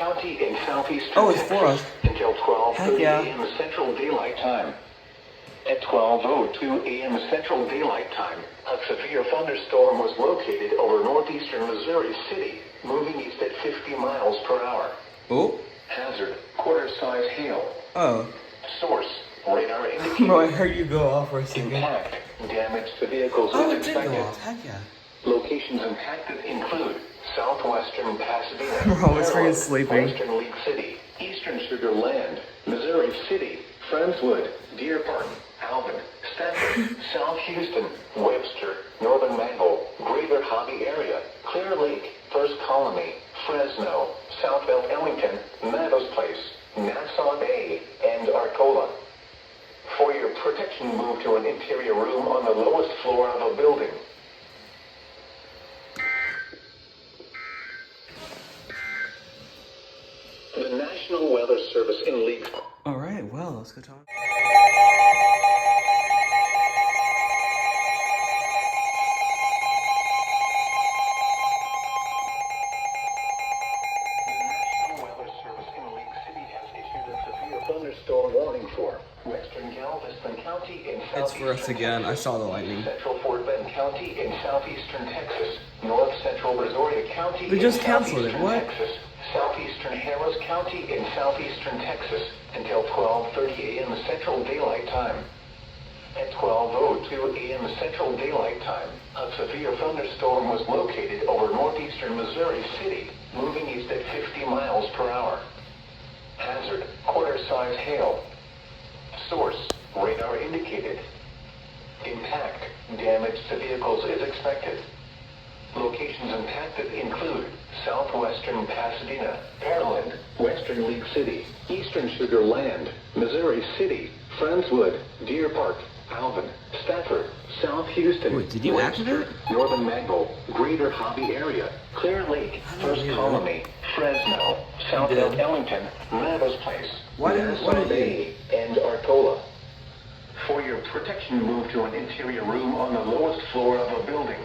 County in southeastern Oh, it's for us. until 12:30 yeah. a.m. Central Daylight Time. At 12:02 a.m. Central Daylight Time, a severe thunderstorm was located over northeastern Missouri City, moving east at 50 miles per hour. Oh. Hazard, quarter-size hail. Oh. Source, radar indicated. Bro, I heard you go off for a second. Impact, damage to vehicles Oh, is it did expected. go off. Heck yeah. Locations impacted include southwestern Pasadena, Bro, it's freaking Maryland, sleeping. Western League City, Eastern Sugar Land, Missouri City, Friendswood, Deer Park, Alvin, Stafford, South Houston, Webster, Northern Mangle, Greater Hobby Area, Clear Lake, First Colony, Fresno, Southville Ellington, Meadows Place, Nassau Bay, and Arcola. For your protection, move to an interior room on the lowest floor of a building. The National Weather Service in League. All right, well, let's go talk. The National Weather Service in League City has issued a severe thunderstorm warning for western Galveston County in southeastern It's for us again. I saw the lightning. Central Fort Bend County in southeastern Texas, north central Brazoria County They just in canceled it. southeastern What? Texas, southeastern Harris County in southeastern Texas until 12:30 a.m. Central Daylight Time. At 12:02 a.m. Central Daylight Time, a severe thunderstorm was located over northeastern Missouri City, moving east at 50 miles per hour. Hazard, quarter-size hail. Source, radar indicated. Impact, damage to vehicles is expected. Locations impacted include southwestern Pasadena, Maryland, Western League City, Eastern Sugar Land, Missouri City, Friendswood, Deer Park, Alvin, Stafford, South Houston, Wait, did you activate? Northern Mangle, Greater Hobby Area, Clear Lake, First Colony, Fresno, Southville Ellington, Meadows Place, Nassau Bay, and Arcola. For your protection, move to an interior room on the lowest floor of a building.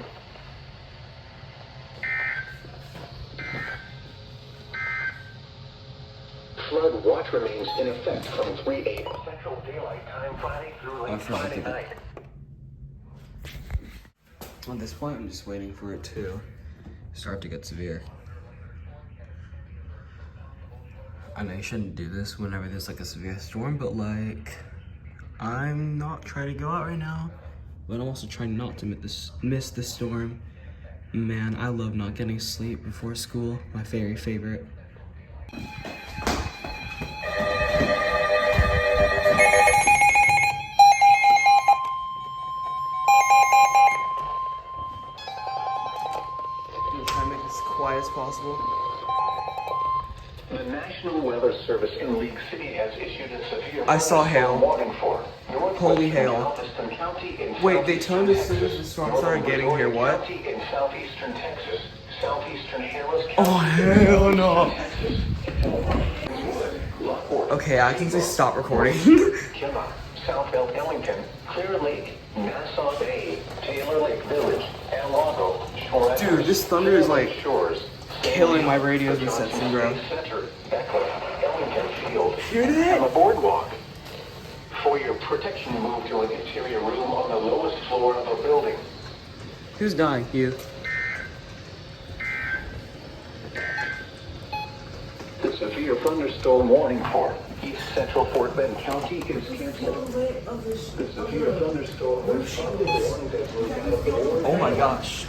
Flood watch remains in effect from 3 a.m. Central Daylight Time Friday through late Friday night. At this point, I'm just waiting for it to start to get severe. I know you shouldn't do this whenever there's like a severe storm, but like, I'm not trying to go out right now, but I'm also trying not to miss the storm. Man, I love not getting sleep before school. My very favorite. Try to make this quiet as possible. The National Weather Service in League City has issued a severe I saw hail. warning for Holy hail. Galveston County in Wait, they southeastern turned as soon as Texas, the storm northern started getting here, Brazoria what? County in southeastern Texas, southeastern Harris County. Oh, hell no. Texas, Lockport, Okay, I can just stop recording. Kemah, Southville Ellington, Clear Lake, Nassau Bay, Taylor Lake Village, El Lago, Shore Dude, this thunder is like Shores, killing my radios and sets, bro. Center, Eckler, Ellington Field, Hear and that? the boardwalk. For your protection, move to an interior room on the lowest floor of a building. Who's dying? You. The severe thunderstorm warning for East Central Fort Bend County is canceled. The severe thunderstorm was probably the warning that moved out of the order. Oh my gosh.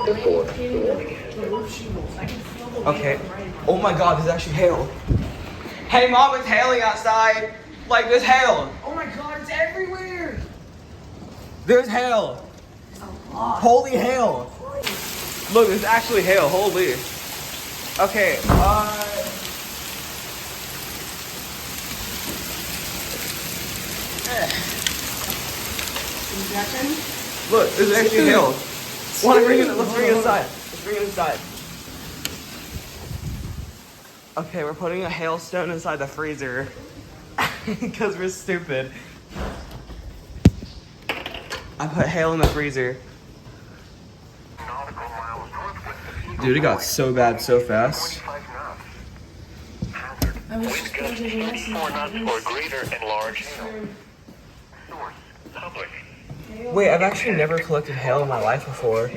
Therefore, the warning has been Okay. Oh my god, there's actually hail. Hey mom, it's hailing outside. Like, there's hail. Oh my god, it's everywhere! There's hail. Holy hail. Look, there's actually hail. Holy. Okay, look, there's actually hail. Wanna bring it? Let's bring it inside. Let's bring it inside. Okay, we're putting a hailstone inside the freezer because we're stupid. I put hail in the freezer. Dude, it got so bad so fast. Wind gusts 34 knots or greater and large hail. Source, public. Wait, I've actually never collected hail in my life before.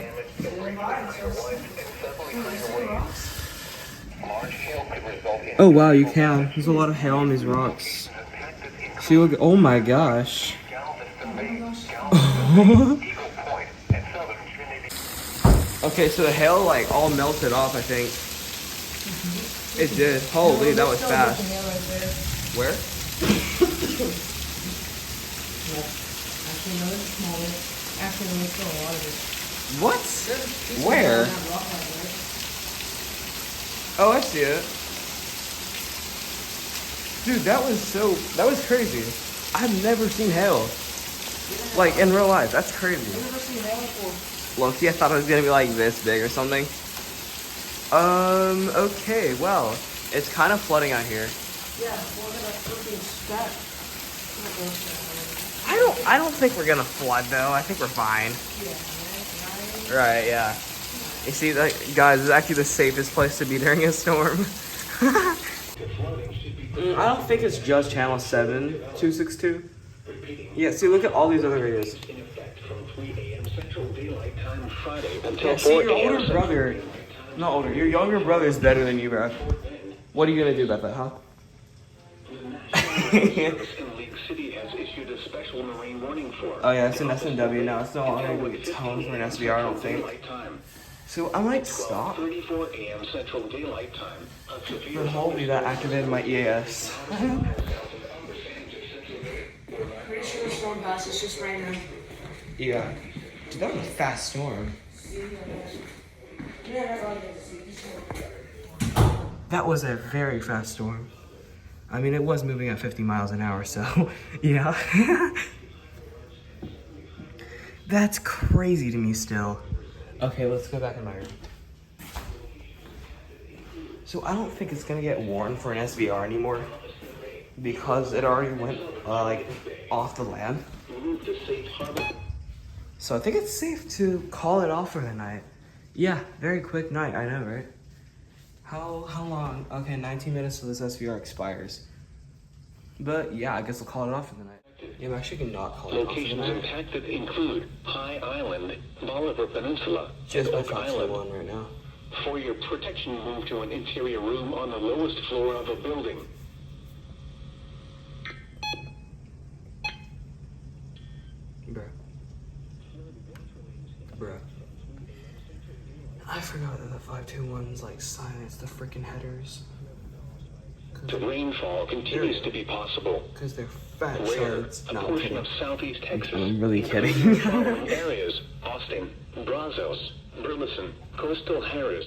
Oh wow, you can. There's a lot of hail on these rocks. See, look. Oh my gosh. Okay, so the hail like all melted off, I think. It did. Holy, that was fast. Where? Actually, no, it's smaller. Actually, no, it's still a lot of it. What? Where? Oh, I see it. Dude, that was crazy. I've never seen hail. Like, in real life, that's crazy. I've never seen hail before. Loki, I thought it was gonna be like this big or something. Okay, well, it's kind of flooding out here. Yeah, we're gonna freaking stack. I don't think we're gonna flood though. I think we're fine. Yeah, Right, yeah. You see, like, guys, it's actually the safest place to be during a storm. I don't think it's just channel 7262. Yeah, see, look at all these other radios. Yeah, see, your older brother, not older, your younger brother is better than you, bro. What are you gonna do about that, huh? Oh yeah, it's an SNW now. It's no longer gonna get toned for an SVR, I don't think. So I might stop. But hopefully that activated my EAS. pretty sure the storm passed. It's just raining. Yeah. Dude, that was a fast storm. That was a very fast storm. I mean, it was moving at 50 miles an hour, so, yeah. That's crazy to me still. Okay, let's go back in my room. So I don't think it's gonna get warm for an SVR anymore because it already went, like, off the land. So I think it's safe to call it off for the night. Yeah, very quick night, I know, right? How long? Okay, 19 minutes till this SVR expires. But yeah, I guess we'll call it off for the night. Yeah, I'm actually gonna not call it off for the Locations night. impacted include High Island, Bolivar Peninsula, Just and my Oak Island. one right now. For your protection, move to an interior room on the lowest floor of a building. Bruh. I forgot that the 521's like silence the freaking headers. The rainfall continues to be possible. Because they're fat, so Where it's a not portion kidding. of southeast Texas. I'm really kidding. The following areas: Austin, Brazos, Burleson, Coastal Harris.